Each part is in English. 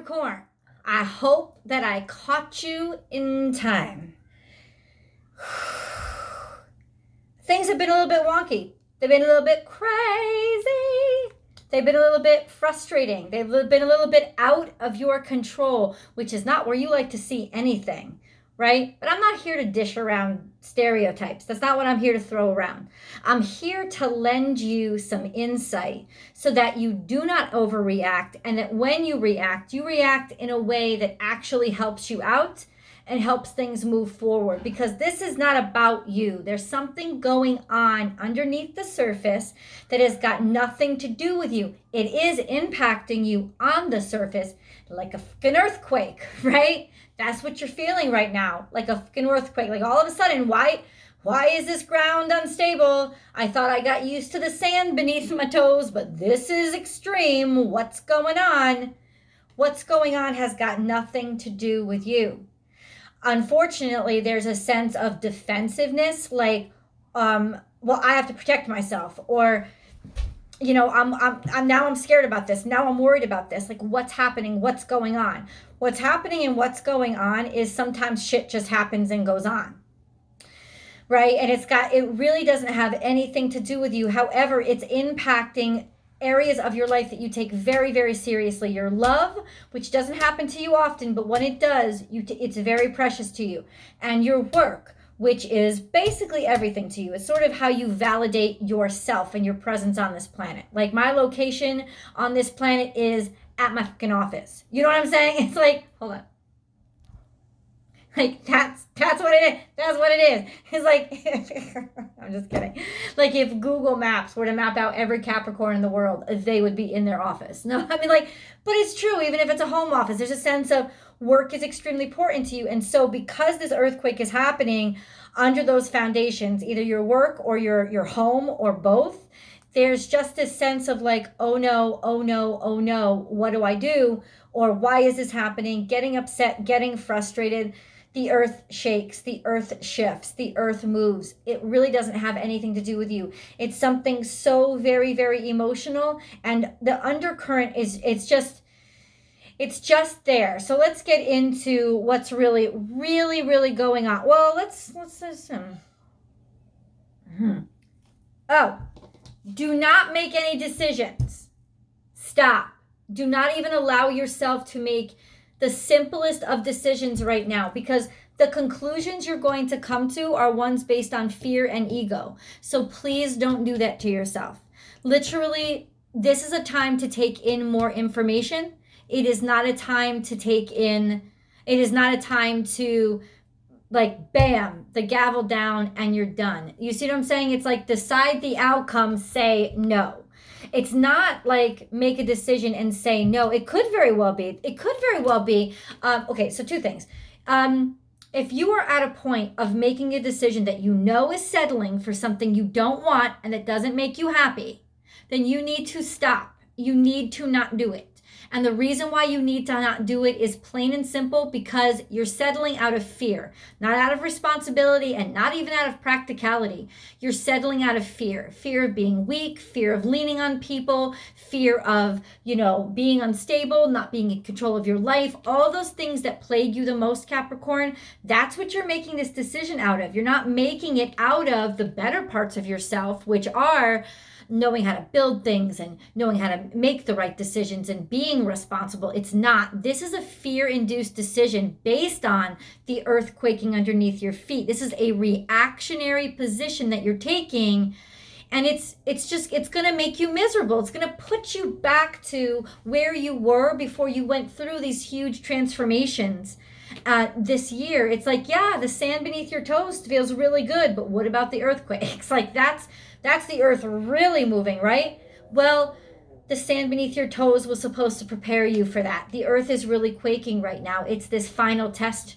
Capricorn, I hope that I caught you in time. Things have been a little bit wonky. They've been a little bit crazy. They've been a little bit frustrating. They've been a little bit out of your control, which is not where you like to see anything, right? But I'm not here to dish around stereotypes. That's not what I'm here to throw around. I'm here to lend you some insight so that you do not overreact, and that when you react in a way that actually helps you out and helps things move forward, because this is not about you. There's something going on underneath the surface that has got nothing to do with you. It is impacting you on the surface like a fucking earthquake, right? That's what you're feeling right now, like a fucking earthquake. Like all of a sudden, why is this ground unstable? I thought I got used to the sand beneath my toes, but this is extreme. What's going on? What's going on has got nothing to do with you. Unfortunately, there's a sense of defensiveness, like, well, I have to protect myself, or, you know, I'm scared about this. Now I'm worried about this. Like, what's happening? What's going on? What's happening and what's going on is sometimes shit just happens and goes on, right? And it really doesn't have anything to do with you. However, it's impacting areas of your life that you take very, very seriously. Your love, which doesn't happen to you often, but when it does, it's very precious to you. And your work, which is basically everything to you. It's sort of how you validate yourself and your presence on this planet. Like, my location on this planet is at my fucking office. You know what I'm saying? It's like, hold on. Like, that's what it is. That's what it is. It's like, I'm just kidding. Like, if Google Maps were to map out every Capricorn in the world, they would be in their office. No, I mean, like, but it's true. Even if it's a home office, there's a sense of work is extremely important to you. And so because this earthquake is happening under those foundations, either your work or your home or both, there's just this sense of like, oh no, oh no, oh no, what do I do? Or why is this happening? Getting upset, getting frustrated. The earth shakes, the earth shifts, the earth moves. It really doesn't have anything to do with you. It's something so very, very emotional. And the undercurrent it's just there. So let's get into what's really, really, really going on. Well, let's Oh, do not make any decisions. Stop. Do not even allow yourself to make the simplest of decisions right now, because the conclusions you're going to come to are ones based on fear and ego. So please don't do that to yourself. Literally, this is a time to take in more information. It is not a time to like, bam, the gavel down and you're done. You see what I'm saying? It's like, decide the outcome, say no. It's not like make a decision and say no. It could very well be. Okay, so two things. If you are at a point of making a decision that you know is settling for something you don't want and that doesn't make you happy, then you need to stop. You need to not do it. And the reason why you need to not do it is plain and simple, because you're settling out of fear, not out of responsibility, and not even out of practicality. You're settling out of fear of being weak, fear of leaning on people, fear of, being unstable, not being in control of your life, all those things that plague you the most, Capricorn. That's what you're making this decision out of. You're not making it out of the better parts of yourself, which are knowing how to build things and knowing how to make the right decisions and being responsible. It's not. This is a fear-induced decision based on the earth quaking underneath your feet. This is a reactionary position that you're taking, and it's going to make you miserable. It's going to put you back to where you were before you went through these huge transformations. This year, it's like, yeah, the sand beneath your toes feels really good, but what about the earthquakes? Like, that's the earth really moving, right? Well, the sand beneath your toes was supposed to prepare you for that. The earth is really quaking right now. It's this final test,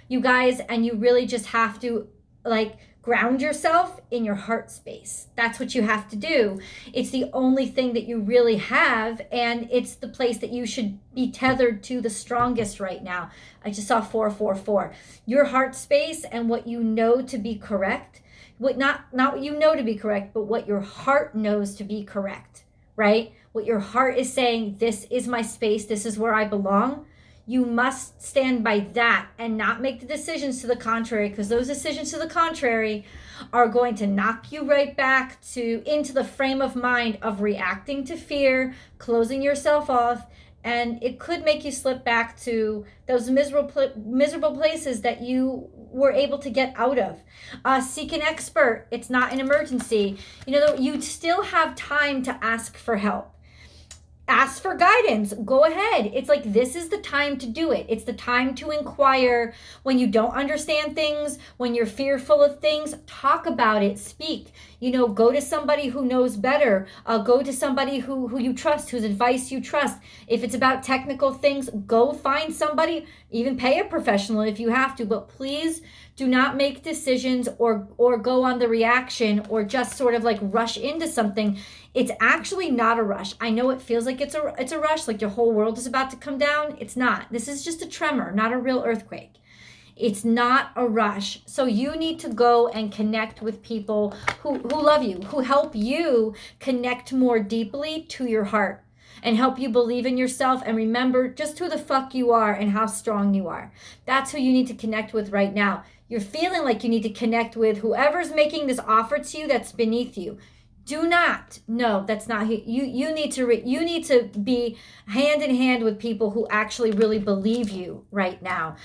you guys, and you really just have to, like, ground yourself in your heart space. That's what you have to do. It's the only thing that you really have, and it's the place that you should be tethered to the strongest right now. I just saw 444. Your heart space and what you know to be correct, not what you know to be correct, but what your heart knows to be correct, right? What your heart is saying, this is my space, this is where I belong. You must stand by that and not make the decisions to the contrary, because those decisions to the contrary are going to knock you right back into the frame of mind of reacting to fear, closing yourself off, and it could make you slip back to those miserable places that you were able to get out of. Seek an expert. It's not an emergency. You still have time to ask for help. Ask for guidance. Go ahead. It's like, this is the time to do it. It's the time to inquire when you don't understand things, when you're fearful of things. Talk about it. Speak. Go to somebody who knows better. Go to somebody who you trust, whose advice you trust. If it's about technical things, go find somebody. Even pay a professional if you have to. But please do not make decisions or go on the reaction or just sort of like rush into something. It's actually not a rush. I know it feels like it's a rush, like your whole world is about to come down. It's not. This is just a tremor, not a real earthquake. It's not a rush. So you need to go and connect with people who love you, who help you connect more deeply to your heart and help you believe in yourself and remember just who the fuck you are and how strong you are. That's who you need to connect with right now. You're feeling like you need to connect with whoever's making this offer to you that's beneath you. Do not. No, that's not you need to be hand in hand with people who actually really believe you right now.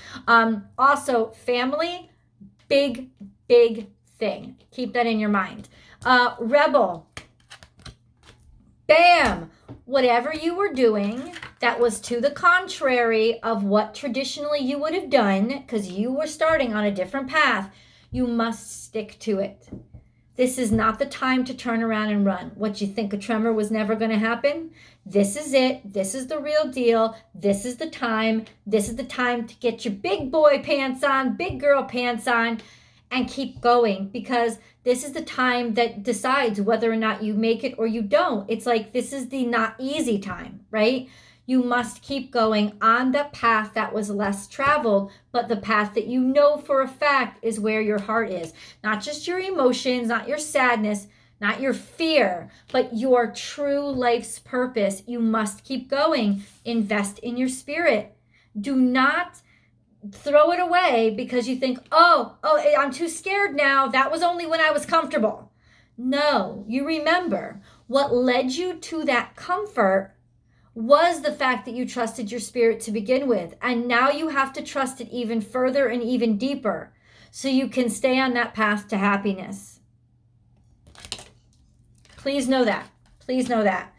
Also, family, big thing. Keep that in your mind. Rebel. Bam. Whatever you were doing that was to the contrary of what traditionally you would have done, because you were starting on a different path, you must stick to it. This is not the time to turn around and run. What, you think a tremor was never going to happen? This is it. This is the real deal. This is the time. This is the time to get your big boy pants on, big girl pants on, and keep going, because this is the time that decides whether or not you make it or you don't. It's like, this is the not easy time, right? You must keep going on the path that was less traveled, but the path that you know for a fact is where your heart is. Not just your emotions, not your sadness, not your fear, but your true life's purpose. You must keep going. Invest in your spirit. Do not throw it away because you think, oh, I'm too scared now. That was only when I was comfortable. No, you remember what led you to that comfort was the fact that you trusted your spirit to begin with. And now you have to trust it even further and even deeper so you can stay on that path to happiness. Please know that. Please know that.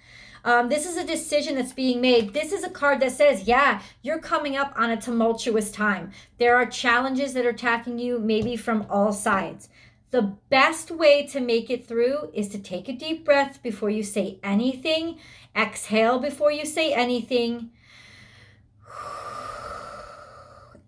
This is a decision that's being made. This is a card that says, yeah, you're coming up on a tumultuous time. There are challenges that are attacking you, maybe from all sides. The best way to make it through is to take a deep breath before you say anything. Exhale before you say anything.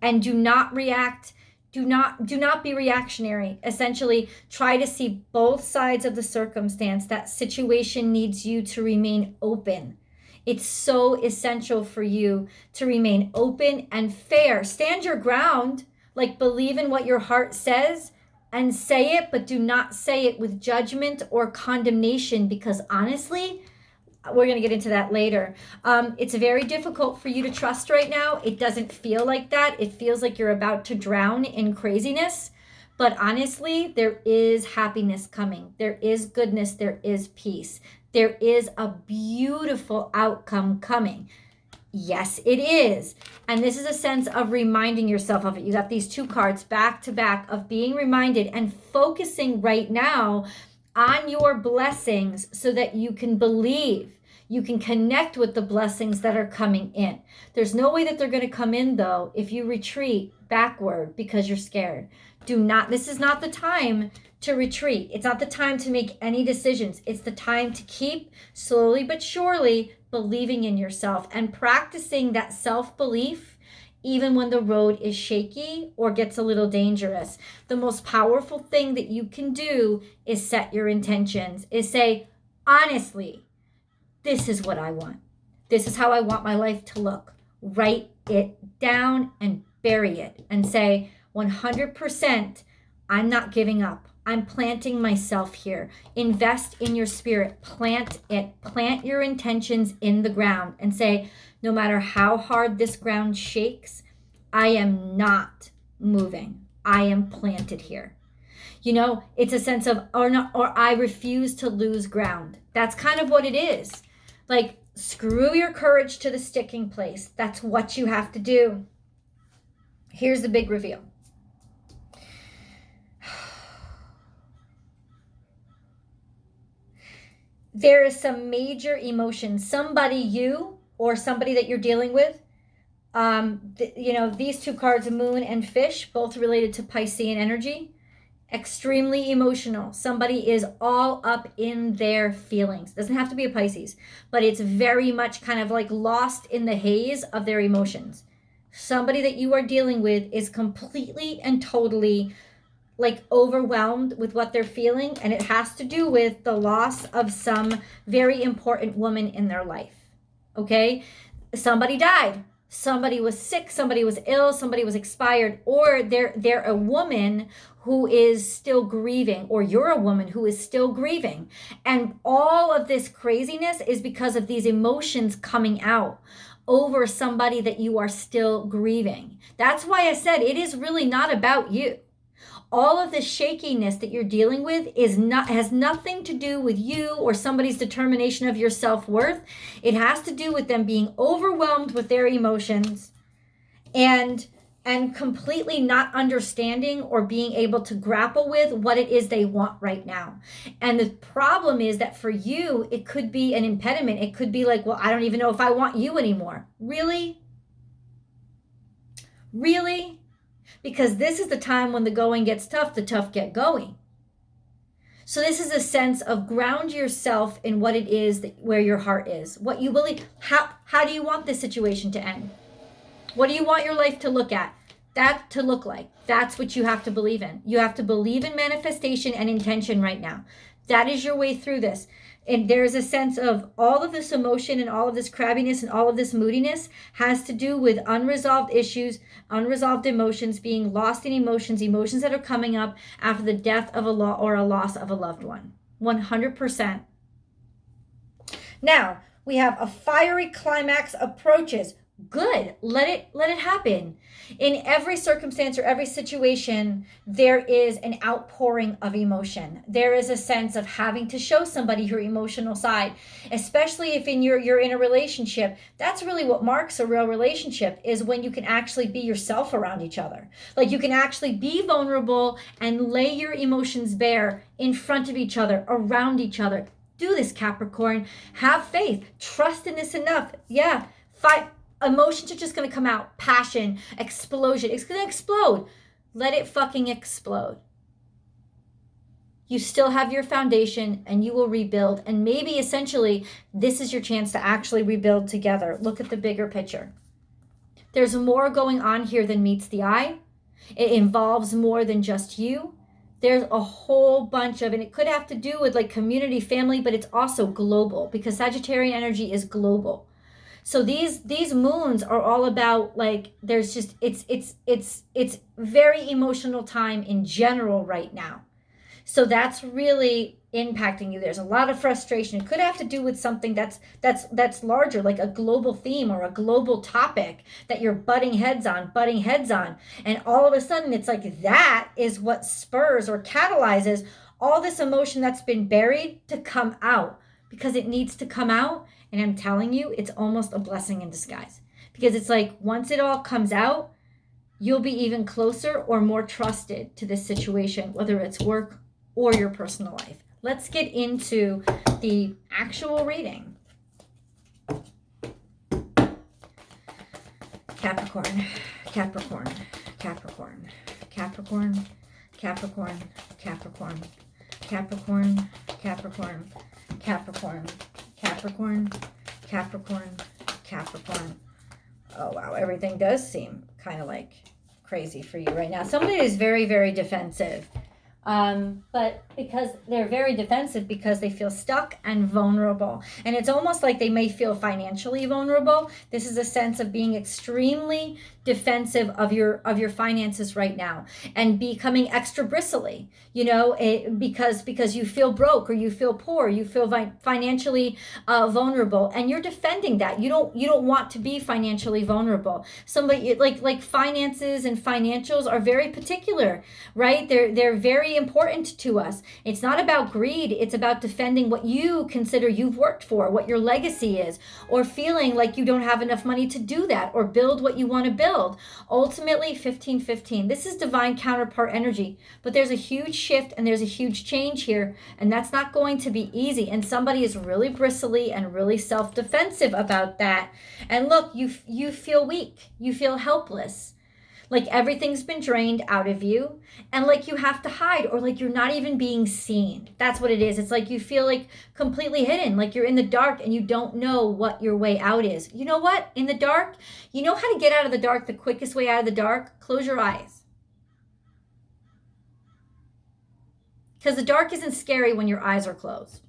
And do not react. Do not be reactionary. Essentially, try to see both sides of the circumstance. That situation needs you to remain open. It's so essential for you to remain open and fair. Stand your ground, like believe in what your heart says and say it, but do not say it with judgment or condemnation, because honestly, we're going to get into that later. It's very difficult for you to trust right now. It doesn't feel like that. It feels like you're about to drown in craziness. But honestly, there is happiness coming. There is goodness. There is peace. There is a beautiful outcome coming. Yes, it is. And this is a sense of reminding yourself of it. You got these two cards back to back of being reminded and focusing right now on your blessings so that you can believe. You can connect with the blessings that are coming in. There's no way that they're going to come in, though, if you retreat backward because you're scared. This is not the time to retreat. It's not the time to make any decisions. It's the time to keep slowly but surely believing in yourself and practicing that self-belief even when the road is shaky or gets a little dangerous. The most powerful thing that you can do is set your intentions, is say, honestly, this is what I want. This is how I want my life to look. Write it down and bury it and say, 100%, I'm not giving up. I'm planting myself here. Invest in your spirit. Plant it. Plant your intentions in the ground and say, no matter how hard this ground shakes, I am not moving. I am planted here. You know, it's a sense of, or I refuse to lose ground. That's kind of what it is. Like, screw your courage to the sticking place. That's what you have to do. Here's the big reveal. There is some major emotion. Somebody, you or somebody that you're dealing with, you know, these two cards, Moon and Fish, both related to Piscean energy, extremely emotional. Somebody is all up in their feelings. Doesn't have to be a Pisces, but it's very much kind of like lost in the haze of their emotions. Somebody that you are dealing with is completely and totally like overwhelmed with what they're feeling, and it has to do with the loss of some very important woman in their life. Okay? Somebody died. Somebody was sick, somebody was ill, somebody was expired, or they're a woman who is still grieving, or you're a woman who is still grieving. And all of this craziness is because of these emotions coming out over somebody that you are still grieving. That's why I said it is really not about you. All of the shakiness that you're dealing with has nothing to do with you or somebody's determination of your self-worth. It has to do with them being overwhelmed with their emotions and completely not understanding or being able to grapple with what it is they want right now. And the problem is that for you, it could be an impediment. It could be like, well, I don't even know if I want you anymore. Really? Really? Because this is the time when the going gets tough, the tough get going. So this is a sense of ground yourself in what it is where your heart is, what you believe. How do you want this situation to end? What do you want your life to look like? That's what you have to believe in. You have to believe in manifestation and intention right now. That is your way through this. And there's a sense of all of this emotion and all of this crabbiness and all of this moodiness has to do with unresolved issues, unresolved emotions, being lost in emotions that are coming up after the death of a loss of a loved one. 100%. Now, we have a fiery climax approaches. Good. Let it happen. In every circumstance or every situation, there is an outpouring of emotion. There is a sense of having to show somebody your emotional side, especially if you're in a relationship. That's really what marks a real relationship, is when you can actually be yourself around each other. Like, you can actually be vulnerable and lay your emotions bare in front of each other, around each other. Do this, Capricorn. Have faith. Trust in this enough. Yeah. Emotions are just going to come out. Passion, explosion. It's going to explode. Let it fucking explode. You still have your foundation and you will rebuild. And maybe essentially this is your chance to actually rebuild together. Look at the bigger picture. There's more going on here than meets the eye. It involves more than just you. There's a whole bunch of, and it could have to do with like community, family, but it's also global because Sagittarian energy is global. So these moons are all about, like, there's just, it's very emotional time in general right now. So that's really impacting you. There's a lot of frustration. It could have to do with something that's larger, like a global theme or a global topic that you're butting heads on. And all of a sudden it's like that is what spurs or catalyzes all this emotion that's been buried to come out, because it needs to come out. And I'm telling you, it's almost a blessing in disguise, because it's like once it all comes out, you'll be even closer or more trusted to this situation, whether it's work or your personal life. Let's get into the actual reading. Capricorn, Capricorn, Capricorn, Capricorn, Capricorn, Capricorn, Capricorn, Capricorn, Capricorn, Capricorn, Capricorn, Capricorn. Oh, wow. Everything does seem kind of like crazy for you right now. Somebody is very, very defensive. But because they're very defensive, because they feel stuck and vulnerable. And it's almost like they may feel financially vulnerable. This is a sense of being extremely defensive of your finances right now, and becoming extra bristly, because you feel broke, or you feel poor, you feel financially vulnerable, and you're defending that. You don't want to be financially vulnerable. Somebody like finances and financials are very particular, right? They're very important to us. It's not about greed. It's about defending what you consider you've worked for, what your legacy is, or feeling like you don't have enough money to do that, or build what you want to build. Ultimately, 1515. This is divine counterpart energy, but there's a huge shift and there's a huge change here, and that's not going to be easy. And somebody is really bristly and really self-defensive about that. And look, you feel weak. You feel helpless. Like everything's been drained out of you, and like you have to hide, or like you're not even being seen. That's what it is. It's like you feel like completely hidden, like you're in the dark and you don't know what your way out is. You know what? In the dark, you know how to get out of the dark, the quickest way out of the dark? Close your eyes. Because the dark isn't scary when your eyes are closed.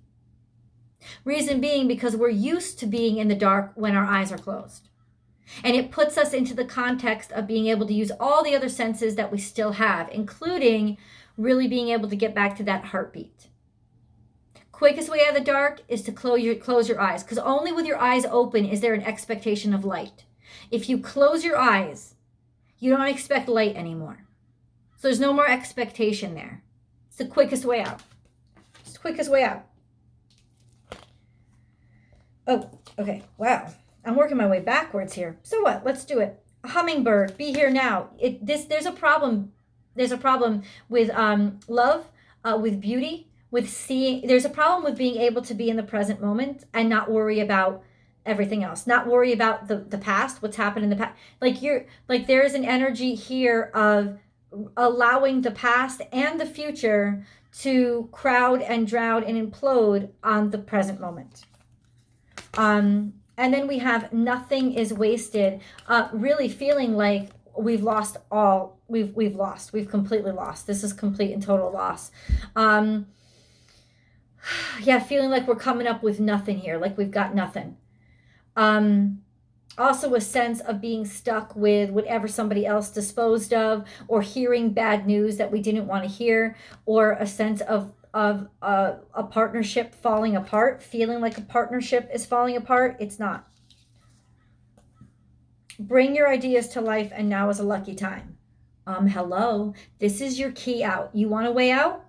Reason being, because we're used to being in the dark when our eyes are closed. And it puts us into the context of being able to use all the other senses that we still have, including really being able to get back to that heartbeat. Quickest way out of the dark is to close your eyes, because only with your eyes open is there an expectation of light. If you close your eyes, you don't expect light anymore. So there's no more expectation there. It's the quickest way out. It's the quickest way out. Oh, okay. Wow. I'm working my way backwards here. So what? Let's do it. A hummingbird, be here now. There's a problem. There's a problem with love, with beauty, with seeing. There's a problem with being able to be in the present moment and not worry about everything else. Not worry about the past, what's happened in the past. There is an energy here of allowing the past and the future to crowd and drown and implode on the present moment. And then we have nothing is wasted, really feeling like we've lost all, we've completely lost. This is complete and total loss. Feeling like we're coming up with nothing here, like we've got nothing. Also a sense of being stuck with whatever somebody else disposed of, or hearing bad news that we didn't want to hear, or a sense of a partnership falling apart, feeling like a partnership is falling apart. It's not. Bring your ideas to life, and now is a lucky time. Hello, this is your key out. You want a way out?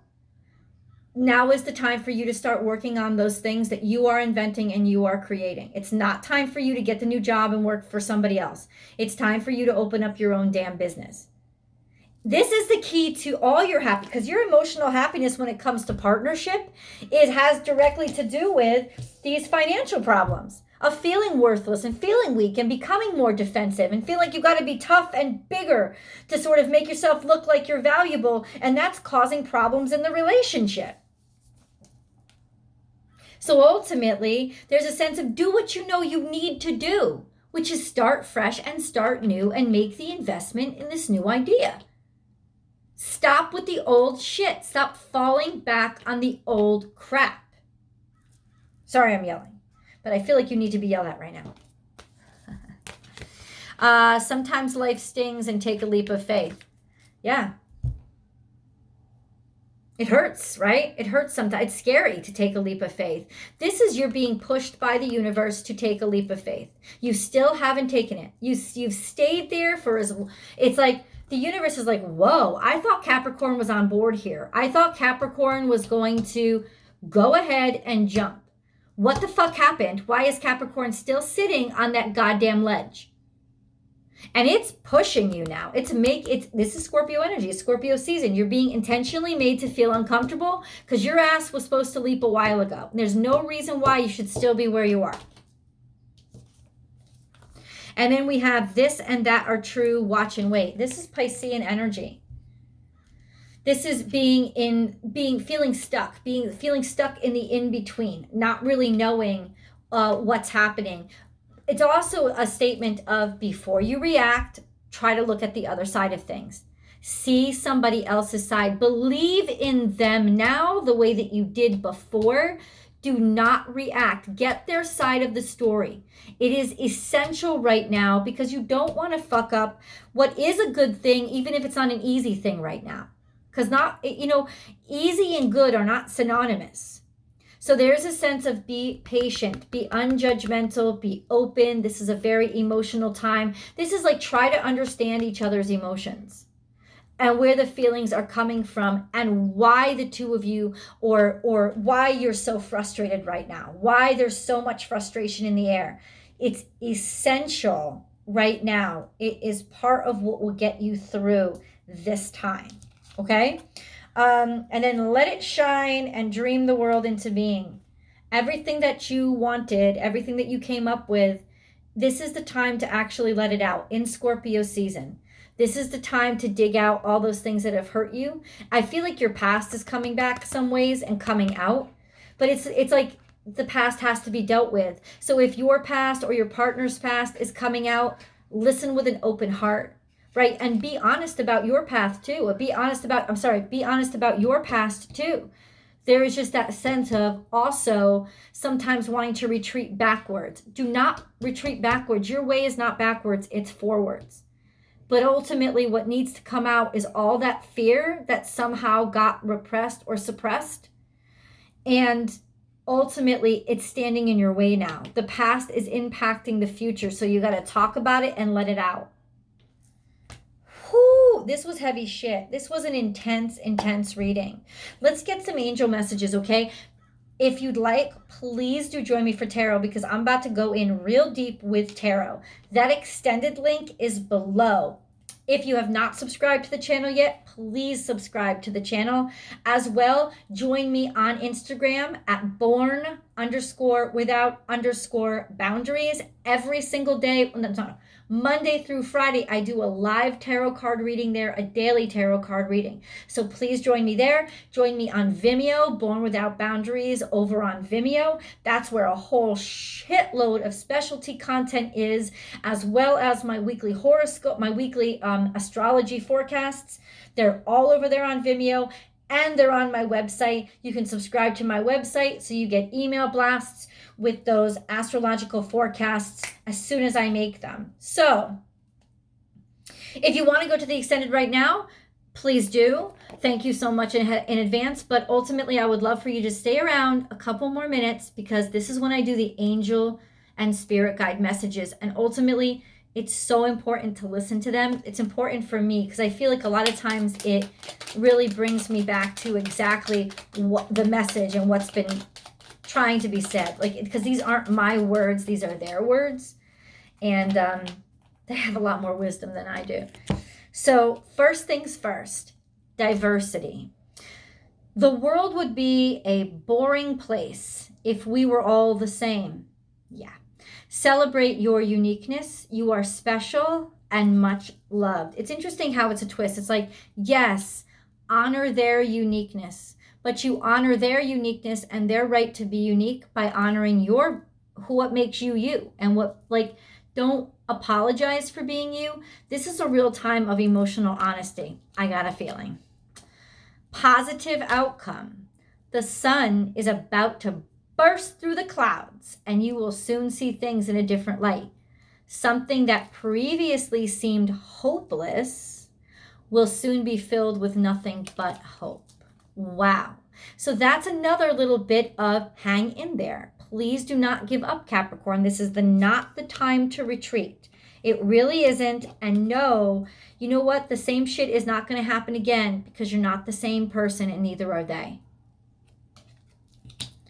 Now is the time for you to start working on those things that you are inventing and you are creating. It's not time for you to get the new job and work for somebody else. It's time for you to open up your own damn business. This is the key to all your happiness, because your emotional happiness when it comes to partnership, it has directly to do with these financial problems of feeling worthless and feeling weak and becoming more defensive and feel like you got to be tough and bigger to sort of make yourself look like you're valuable, and that's causing problems in the relationship. So ultimately, there's a sense of do what you know you need to do, which is start fresh and start new and make the investment in this new idea. Stop with the old shit. Stop falling back on the old crap. Sorry, I'm yelling, but I feel like you need to be yelled at right now. Sometimes life stings, and take a leap of faith. Yeah. It hurts, right? It hurts sometimes. It's scary to take a leap of faith. This is you're being pushed by the universe to take a leap of faith. You still haven't taken it. You've stayed there for it's like, the universe is like, whoa, I thought Capricorn was on board here. I thought Capricorn was going to go ahead and jump. What the fuck happened? Why is Capricorn still sitting on that goddamn ledge? And it's pushing you now. This is Scorpio energy. It's Scorpio season. You're being intentionally made to feel uncomfortable because your ass was supposed to leap a while ago. And there's no reason why you should still be where you are. And then we have this and that are true, watch and wait. This is Piscean energy. This is feeling stuck in the in-between, not really knowing what's happening. It's also a statement of before you react, try to look at the other side of things. See somebody else's side. Believe in them now the way that you did before. Do not react. Get their side of the story. It is essential right now because you don't want to fuck up what is a good thing, even if it's not an easy thing right now. Because easy and good are not synonymous. So there's a sense of be patient, be unjudgmental, be open. This is a very emotional time. This is like try to understand each other's emotions and where the feelings are coming from and why the two of you or why you're so frustrated right now, why there's so much frustration in the air. It's essential right now. It is part of what will get you through this time, okay? And then let it shine and dream the world into being. Everything that you wanted, everything that you came up with, this is the time to actually let it out in Scorpio season. This is the time to dig out all those things that have hurt you. I feel like your past is coming back some ways and coming out, but it's like the past has to be dealt with. So if your past or your partner's past is coming out, listen with an open heart, right? And be honest about your path too. Be honest about your past too. There is just that sense of also sometimes wanting to retreat backwards. Do not retreat backwards. Your way is not backwards, it's forwards. But ultimately, what needs to come out is all that fear that somehow got repressed or suppressed. And ultimately, it's standing in your way now. The past is impacting the future. So you got to talk about it and let it out. Whew, this was heavy shit. This was an intense, intense reading. Let's get some angel messages, okay? If you'd like, please do join me for tarot because I'm about to go in real deep with tarot. That extended link is below. If you have not subscribed to the channel yet, please subscribe to the channel. As well, join me on Instagram at born_without_boundaries every single day. Monday through Friday, I do a live tarot card reading there, a daily tarot card reading. So please join me there. Join me on Vimeo, Born Without Boundaries over on Vimeo. That's where a whole shitload of specialty content is, as well as my weekly horoscope, my weekly astrology forecasts. They're all over there on Vimeo and they're on my website. You can subscribe to my website so you get email blasts with those astrological forecasts as soon as I make them. So if you want to go to the extended right now, please do. Thank you so much in advance. But ultimately, I would love for you to stay around a couple more minutes because this is when I do the angel and spirit guide messages. And ultimately, it's so important to listen to them. It's important for me because I feel like a lot of times it really brings me back to exactly what the message and what's been trying to be said, like, because these aren't my words, these are their words, and they have a lot more wisdom than I do. So first things first, diversity. The world would be a boring place if we were all the same. Yeah. Celebrate your uniqueness. You are special and much loved. It's interesting how it's a twist. It's like, yes, honor their uniqueness, but you honor their uniqueness and their right to be unique by honoring what makes you you, and don't apologize for being you. This is a real time of emotional honesty. I got a feeling. Positive outcome. The sun is about to burst through the clouds and you will soon see things in a different light. Something that previously seemed hopeless will soon be filled with nothing but hope. Wow. So that's another little bit of hang in there. Please do not give up, Capricorn. This is not the time to retreat. It really isn't. And no, you know what? The same shit is not going to happen again because you're not the same person and neither are they.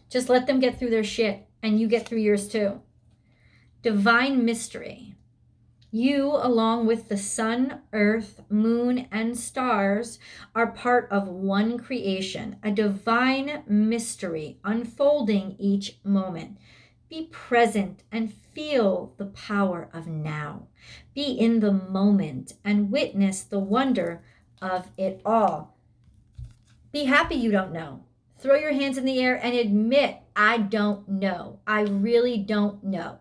Just let them get through their shit and you get through yours too. Divine mystery. You, along with the sun, earth, moon, and stars, are part of one creation, a divine mystery unfolding each moment. Be present and feel the power of now. Be in the moment and witness the wonder of it all. Be happy you don't know. Throw your hands in the air and admit, I don't know. I really don't know.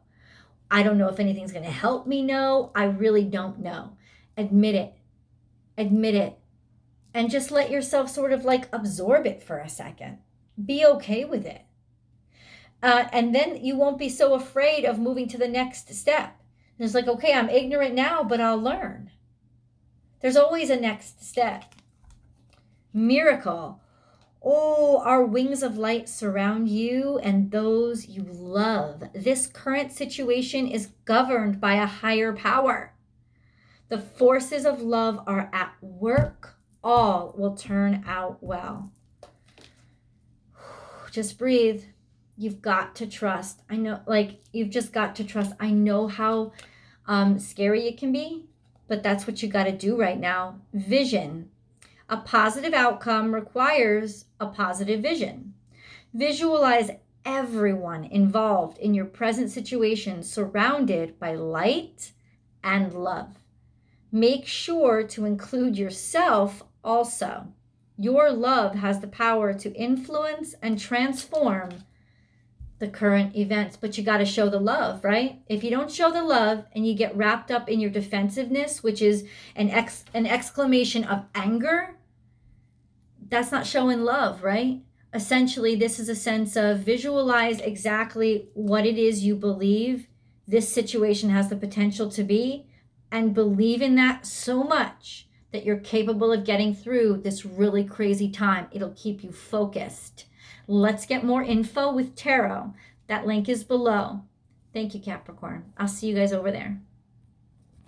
I don't know if anything's going to help me know. I really don't know. Admit it. Admit it. And just let yourself sort of like absorb it for a second. Be okay with it. And then you won't be so afraid of moving to the next step. And it's like, okay, I'm ignorant now, but I'll learn. There's always a next step. Miracle. Oh, our wings of light surround you and those you love. This current situation is governed by a higher power. The forces of love are at work. All will turn out well. Just breathe. You've got to trust. I know, like, you've just got to trust. I know how scary it can be, but that's what you got to do right now. Vision. A positive outcome requires a positive vision. Visualize everyone involved in your present situation surrounded by light and love. Make sure to include yourself also. Your love has the power to influence and transform the current events, but you got to show the love, right? If you don't show the love and you get wrapped up in your defensiveness, which is an exclamation of anger, that's not showing love, right? Essentially, this is a sense of visualize exactly what it is you believe this situation has the potential to be, and believe in that so much that you're capable of getting through this really crazy time. It'll keep you focused. Let's get more info with tarot. That link is below. Thank you, Capricorn. I'll see you guys over there.